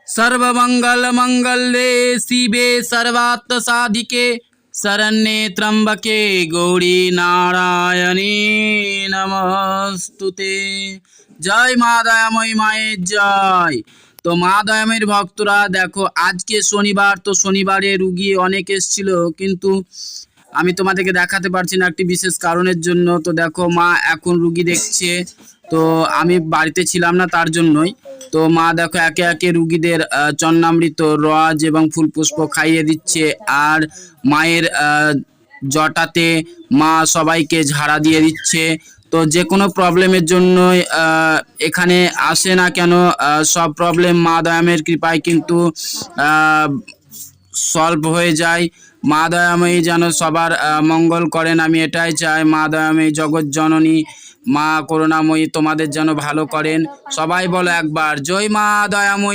सर्वमंगल मंगल्ये शिवे सर्वार्थ साधिके शरण्ये त्र्यंबके गौरी नारायणी नमस्तुते। जय মা দয়াময়ী মায়ের জয়। তো মা দয়াময়ীর ভক্তরা দেখো, আজকে শনিবার, তো শনিবারে রুগী অনেক এসেছিল, কিন্তু আমি তোমাদেরকে দেখাতে পারছি না একটি বিশেষ কারণের জন্য। তো দেখো মা এখন রুগী দেখছে, তো আমি বাড়িতে ছিলাম না তার জন্যই। তো মা দেখো একে একে রুগীদের চন্নামৃত, রজ এবং ফুলপুষ্প খাইয়ে দিচ্ছে, আর মায়ের জটাতে মা সবাইকে ঝাড়া দিয়ে দিচ্ছে। তো যে কোনো প্রবলেমের জন্যই এখানে আসে না কেন, সব প্রবলেম মা দয়াময়ের কৃপায় কিন্তু সলভ হয়ে যায়। মা দয়াময়ী যেন সবার মঙ্গল করেন, আমি এটাই চাই। মা দয়াময়ী জগৎ জননী, মা করুণাময়ী তোমাদের যেন ভালো করেন। সবাই বলো একবার জয় মা দয়াময়ী।